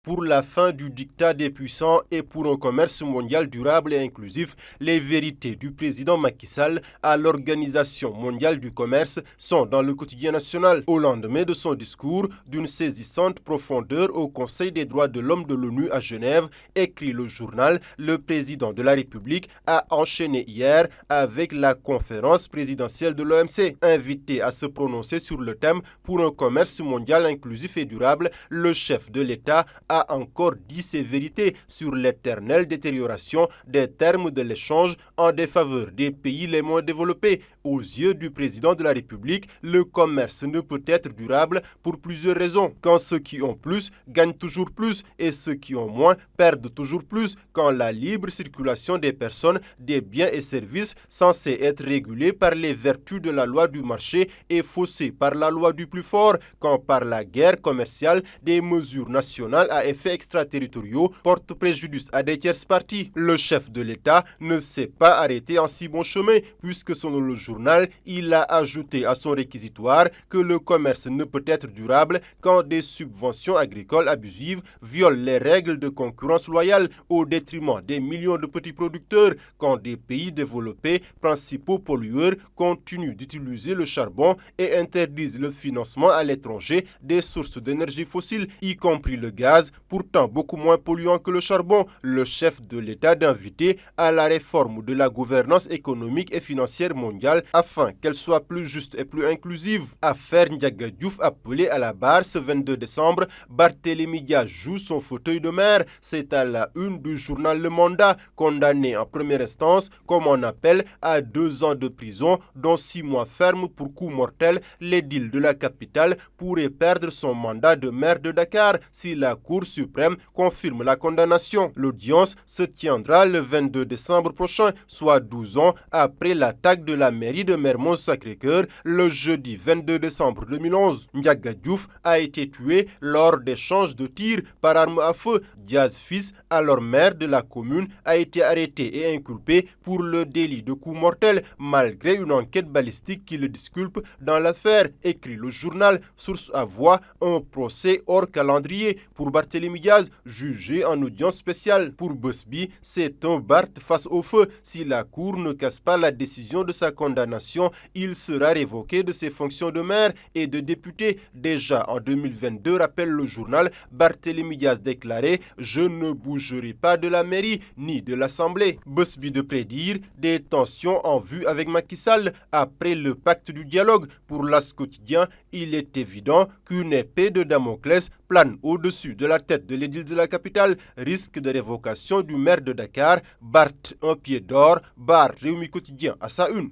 pour la fin du dictat des puissants et pour un commerce mondial durable et inclusif. Les vérités du président Macky Sall à l'Organisation mondiale du commerce sont dans le quotidien national. Au lendemain de son discours d'une saisissante profondeur au Conseil des droits de l'homme de l'ONU à Genève, écrit le journal, le président de la République a enchaîné hier avec la conférence présidentielle de l'OMC. Invité à se prononcer sur le thème pour un commerce mondial inclusif et durable, le chef de l'État a encore dit ses vérités sur l'éternelle détérioration des termes de l'échange en défaveur des pays les moins développés. Aux yeux du président de la République, le commerce ne peut être durable pour plusieurs raisons. Quand ceux qui ont plus gagnent toujours plus et ceux qui ont moins perdent toujours plus. Quand la libre circulation des personnes, des biens et services censés être régulés par les vertus de la loi du marché est faussée par la loi du plus fort. Quand par la guerre commerciale, des mesures nationales à effet extraterritoriaux portent préjudice à des tierces parties. Le chef de l'État ne s'est pas arrêté en si bon chemin puisque selon le journal, il a ajouté à son réquisitoire que le commerce ne peut être durable quand des subventions agricoles abusives violent les règles de concurrence loyale au détriment des millions de petits producteurs, quand des pays développés, principaux pollueurs, continuent d'utiliser le charbon et interdisent le financement à l'étranger des sources d'énergie fossile, y compris le gaz, pourtant beaucoup moins polluant que le charbon. Le chef de l'État d'inviter à la réforme de la gouvernance économique et financière mondiale afin qu'elle soit plus juste et plus inclusive. Affaire Ndiaga Diouf appelée à la barre ce 22 décembre, Barthélémy Dias joue son fauteuil de maire. C'est à la une du journal Le Mandat, condamné en première instance, comme on appelle, à 2 ans de prison, dont 6 mois fermes pour coup mortel. L'édile de la capitale pourrait perdre son mandat de maire de Dakar si la Cour suprême confirme la condamnation. L'audience se tiendra le 22 décembre prochain, soit 12 ans après l'attaque de la mairie de Mermoz-Sacré-Cœur le jeudi 22 décembre 2011. Ndiaga Diouf a été tué lors d'échanges de tirs par arme à feu. Diaz fils, alors maire de la commune, a été arrêté et inculpé pour le délit de coup mortel, malgré une enquête balistique qui le disculpe dans l'affaire, écrit le journal. Source à voix, un procès hors calendrier pour Barthélémy Diaz, jugé en audience spéciale. Pour Busby, c'est un Barth face au feu. Si la Cour ne casse pas la décision de sa condamnation, il sera révoqué de ses fonctions de maire et de député. Déjà en 2022, rappelle le journal, Barthélémy Diaz déclarait « Je ne bougerai pas de la mairie ni de l'Assemblée ». Busby de prédire des tensions en vue avec Macky Sall après le pacte du dialogue. Pour l'As quotidien, il est évident qu'une épée de Damoclès plane au-dessus de la tête de l'édile de la capitale. Risque de révocation du maire de Dakar, Barth un pied d'or, barre Rewmi Quotidien à sa une.